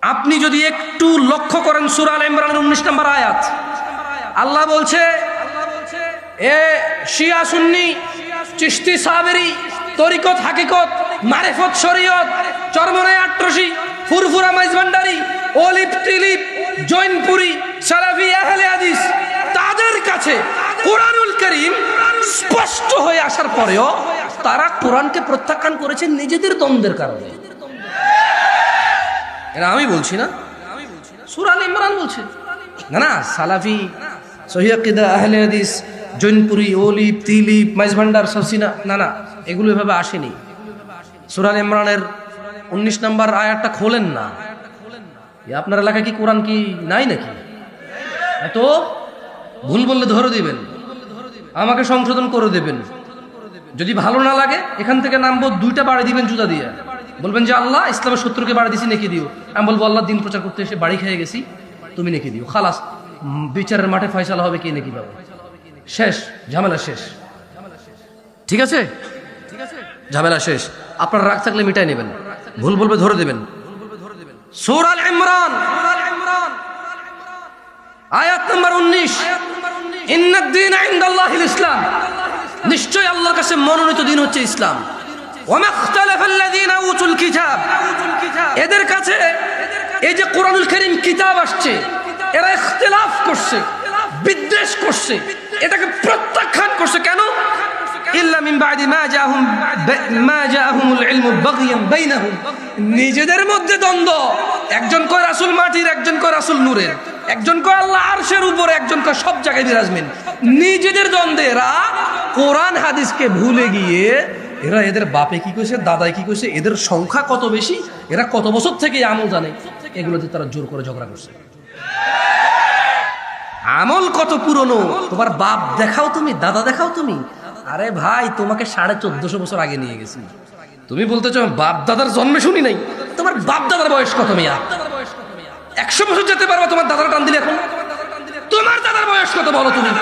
আপনি যদি একটু লক্ষ্য করেন সূরা আল ইমরানের 19 নম্বর আয়াত, আল্লাহ বলছে এ শিয়া সুন্নি চিশতি সাবেরি তরিকত হাকিকত মারিফত শরীয়ত চরমনাই আট্রসি ফুরফুরা মাইজভান্ডারি অলিপ টিলিপ জৈনপুরি সালাফি আহলে হাদিস, তাদের কাছে কোরআনুল কারীম স্পষ্ট হয়ে আসার পরেও তারা কোরআনকে প্রত্যাখ্যান করেছে নিজেদের দ্বন্দ্বের কারণে। এটা আমি বলছি না, সূরা আল ইমরান বলছে। না না, সালাফি সহিহ আকিদা আহলে হাদিস জৈনপুরি অলিপ তিলিপ মাইজভান্ডার সসিনা, না না, এগুলো এভাবে আসেনি। সূরা আল ইমরানের 19 নম্বর আয়াতটা খোলেন না। আপনার এলাকায় কি কোরআন কি নাই নাকি? এত ভুল বললে ধরে দিবেন, আমাকে সংশোধন করে দেবেন। যদি ভালো না লাগে এখান থেকে নামবো, 2টা বাড়ি দিবেন জুতা দিয়ে, বলবেন যে আল্লাহ ইসলামের শত্রুকে বাড়ি দিছি, নেকি দিও। আমি বলবো আল্লাহ দিন প্রচার করতে এসে বাড়ি খেয়ে গেছি, তুমি নেকি দিও। খালাস, বিচারের মাঠে ফয়সালা হবে কে নেকি পাবে, শেষ, ঝামেলা শেষ। ঠিক আছে, ঝামেলা শেষ। আপনার রাগ থাকলে মিটাই নেবেন, ভুল বলবে ধরে দেবেন। সূরা আল ইমরান আয়াত নম্বর 19, ইন্নাদ দীনা ইনদাল্লাহিল ইসলাম, নিশ্চয় আল্লাহর কাছে মনোনীত দিন হচ্ছে ইসলাম। ওয়া মাখতালাফাল্লাযীনা উতুল কিতাব, এদের কাছে এই যে কোরআনুল কারীম কিতাব আসছে, এরা ইখতিলাফ করছে, বিদ্বেষ করছে, এটাকে প্রত্যাখ্যান করছে। কেন? ইল্লা মিন বাদি মা জাআহুমুল ইলমু বাগিয়ান বাইনাহুম, নিজেদের মধ্যে দ্বন্দ্ব। একজন কয় রাসূল মাটির, একজন কয় রাসূল নূরের, একজন কয় আল্লাহ আরশের উপরে, একজন কয় সব জায়গায় বিরাজমান। নিজেদের দ্বন্দ্বে এরা কোরআন হাদিসকে ভুলে গিয়ে এরা এদের বাপে কি কইছে, দাদাই কি কইছে, এদের সংখ্যা কত বেশি, এরা কত বছর থেকে আমল জানে, এগুলোতে তারা জোর করে ঝগড়া করছে। আমল কত পুরনো, তোমার বাপ দেখাও তুমি, দাদা দেখাও তুমি। আরে ভাই, তোমাকে 1450 বছর আগে নিয়ে গেছি, তুমি বলতেছো বাপ দাদার জন্মে শুনি নাই। তোমার বাপ দাদার বয়স কত মিয়া? 100 বছর যেতে পারবা তোমার দাদার টান দিলে? এখন তোমার দাদার বয়স কত বলো তুমি?